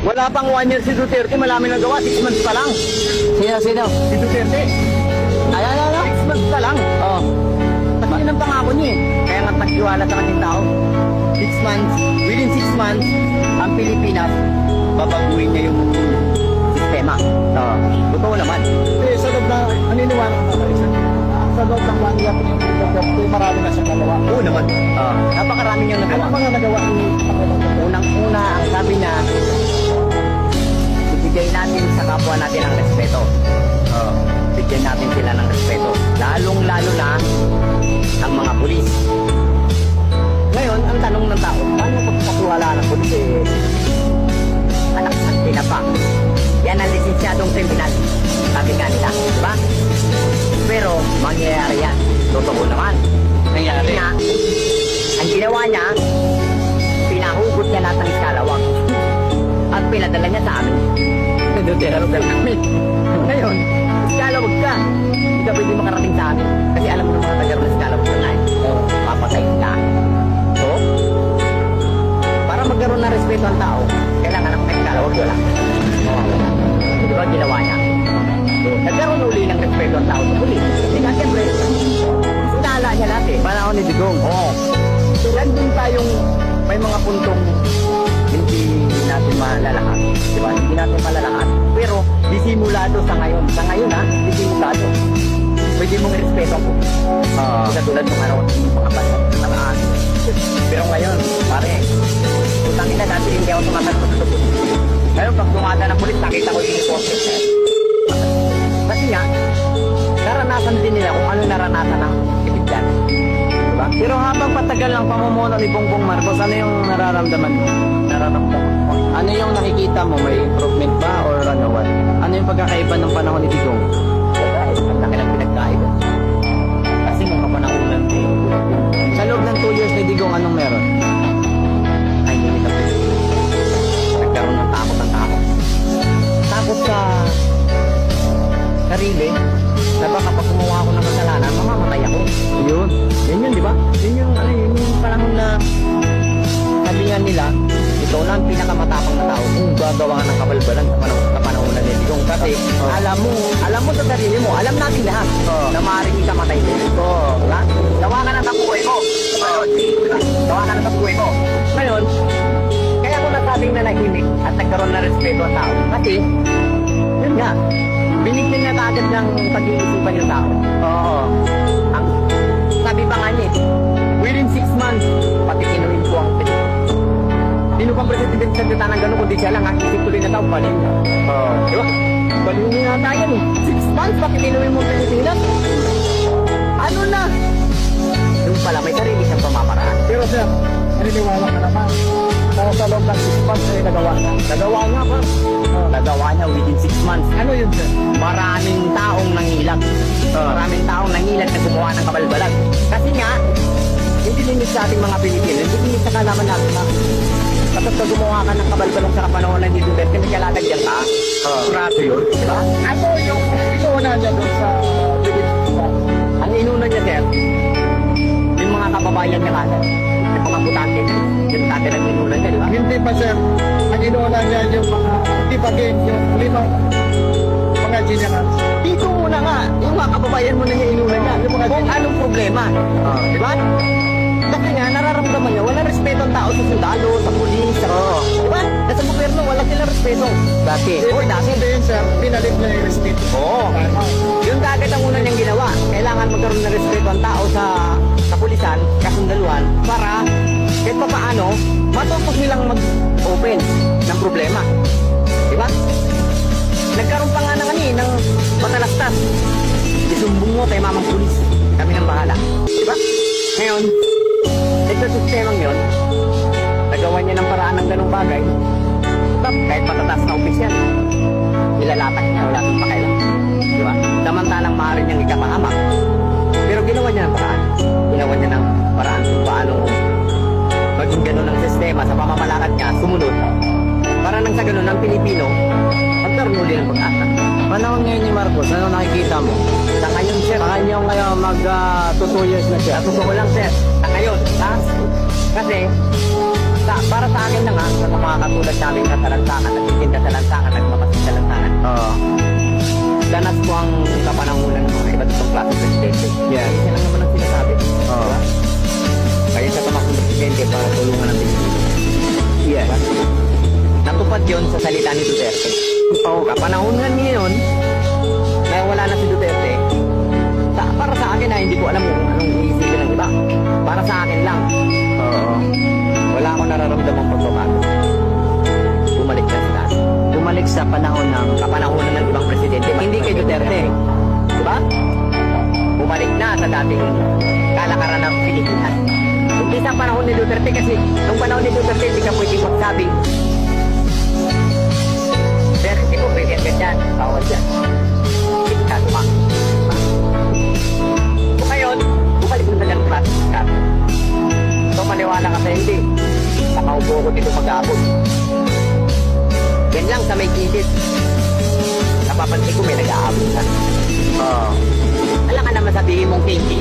Wala pang 1 year si Duterte, malami nagawa, 6 months pa lang. Sino? Si Duterte, Ano? 6 months pa lang. Oh. Kasi yun ang pangako niya eh. Kaya nga nagtiwala sa kanyang tao. 6 months, within 6 months, ang Pilipinas, babaguhin niya yung sistema. Totoo naman. Eh, sa loob na, naniniwala ka ba? Sa loob ng 1 year, marami na siyang nagawa. Oo naman. Napakarami niyang Ano nagawa. mga nagawa ni Pangulong Duterte? Unang-una, ang sabi niya, ibigay natin sa kapwa natin ang respeto. Bigyan natin sila ng respeto. Lalong-lalo na ang mga pulis. Ngayon, ang tanong ng tao, paano pagkakawala ng pulis anak at tinapa? Yan ang lisensyadong kriminal. Sabi nga nila, di ba? Pero, mangyayari yan. Totoo naman. Nangyari. Kaya, ang ginawa niya, pinahugot niya lahat ng iskalawang at pinadala niya sa amin. Duterte namin. Ngayon, iskalawag ka. Hindi ka pwede makarating sa amin. Kasi alam mo ng mga taga ng iskalawag ka nga eh. Papatay ka. So, para magkaroon ng respeto ang tao, kailangan ng iskalawag wala. Di ba ginawa niya? So, nagkaroon uli ng respeto ang tao sa pulis. Kasi nga, siyempre, sinala niya lahat eh. Panahon ni Digong. Oo. So, nandun tayong may mga puntong hindi natin malalahat. Diba? Hindi natin malalahat. Pero, disimulado sa ngayon. Sa ngayon ha, disimulado. Pwede mong respeto po. Katulad ng ano, mga banat na namaan. Pero ngayon, pare, utangin na dati hindi ako tumatakot sa pulis. Ngayon, pag dumada ng pulis, nakita ko yung uniform. Kasi nga, naranasan din nila kung ano naranasan ng ibigyan. Diba? Pero habang patagal ang pamumuno ni Bongbong Marcos, ano yung nararamdaman mo? Ano yung nakikita mo? May improvement ba or ano what? Ano yung pagkakaiba ng panahon ni Digong? Ang laki ng pinagkaiba. Kasi nung kapanahonan Sa loob ng 2 years ni Digong, anong meron? ay hindi ka pwede. Nagkaroon ng takot ang tao. Takot sa sarili na baka pag gumawa ako ng kasalanan, mamamatay ako. Yun. Yun, di ba? Yun yung panahon na sabi nga nila, ito na ang pinakamatapang na tao kung gagawa ng kabalbalan sa panahon na Digong. Kasi alam mo sa sarili mo, alam natin lahat na maaaring ikamatay din. Diba? Gawa ka na sa buhay mo. Gawa ka na sa buhay mo. Ngayon, kaya ko nasabing nanahimik at nagkaroon na respeto ang tao. Kasi, yun nga, binigyan na agad ng pag-iisipan yung tao. Ang sabi pa nga niya, within 6 months, pati kinuhin ko ang Pilipinas. Sino pang presidente sa dita ng gano'n, kundi siya lang, ang isip tuloy na tao, balin niya. Di ba? Balin niya na tayo eh. 6 months, pati kinuhin mo ang Pilipinas. Ano na? Yung pala, may sarili siyang pamamaraan. Pero sir, naniniwala ka naman. Sa loob ng 6 months, ay nagawa na. Nagawa niya pa. Nagawa niya within 6 months. Ano yun sir? Maraming taong nangilag. Maraming taong nangilag na gumawa ng kabalbalag. Kasi nga, hindi limit sa ating mga Pilipino, hindi limit sa kalaman natin na kapag ka gumawa ka ng kabalbalag sa kapanahon ng Duterte, may kalalagyan ka. Surado yun. Diba? Ano yung inuuna niya doon sa Pilipinas? Ang inuna niya, sir, yung mga kababayan niya kasi, yung mga butante, yung dati ng inuna niya, di ba? Hindi pa sir, ang inuuna niya yung mga, hindi pa game, yung limang mga generals. Dito muna nga, yung mga kababayan mo na niya inuna niya, yung mga kung anong problema. Di ba? Kasi nga, nararamdaman niya, walang respeto ang tao sa sundalo, sa pulis, sa... Di ba? Nasa gobyerno, wala silang respeto. Dati. Hoy, dati. Hindi yun sir, binalik niya yung respeto. Oo. Yung agad ang una niyang ginawa, kailangan magkaroon ng respeto ang tao sa pulisan, kasundaluhan, para kahit pa paano, matapos nilang mag-open ng problema. Di ba? Nagkaroon pa nga ng patalastas. Isumbong mo kay mamang pulis. Kami nang bahala. Di ba? Ngayon, ito sistemang yun, nagawa niya ng paraan ng ganung bagay. Kahit matataas na opisyal, ilalatak niya, wala akong pakailan. Di ba? Samantalang maaari niyang ikapahamak. Pero ginawa niya ng paraan. Ginawa niya ng paraan kung paano maging ganun ang sistema sa pamamalakad niya, sumunod. Para nang sa ganun, ang Pilipino, magkaroon uli ng pag-asa. Panahon ngayon ni Marcos, ano nakikita mo? Sa ngayon, sir. Sa kanya ngayon mag 2 years na siya. Sa totoo lang, sir. Sa ngayon, kasi, para sa akin na nga, sa mga katulad namin na talantakan at diba, sa presidente. Yes. Isa lang naman ang sinasabi. Oo. Diba? Kaya sa tumakbong presidente para tulungan ng Pilipino. Yes. Diba? Natupad yun sa salita ni Duterte. Oo. Kapanahon nga ngayon, na wala na si Duterte, para sa akin hindi ko alam kung anong iisipin ng iba. Para sa akin lang, Oo. wala akong nararamdamang pagbabago. Bumalik na sa dati. Bumalik sa panahon ng Kapanahonan ng ibang presidente, hindi kay Duterte. Diba? Bumalik na sa dating kalakaran ng Pilipinas. Hindi sa panahon ni Duterte kasi nung panahon ni Duterte hindi ka pwede magsabing pero hindi ko pwede ganyan, bawal yan. Diktado ka. So ngayon, bumalik na sa demokrasi. So maniwala ka sa hindi. Nakaupo ko dito mag-aabot. Yan lang sa may gilid. Napapansin ko may nag-aabot ka. Oo. Wala ka naman sabihin mong thank you.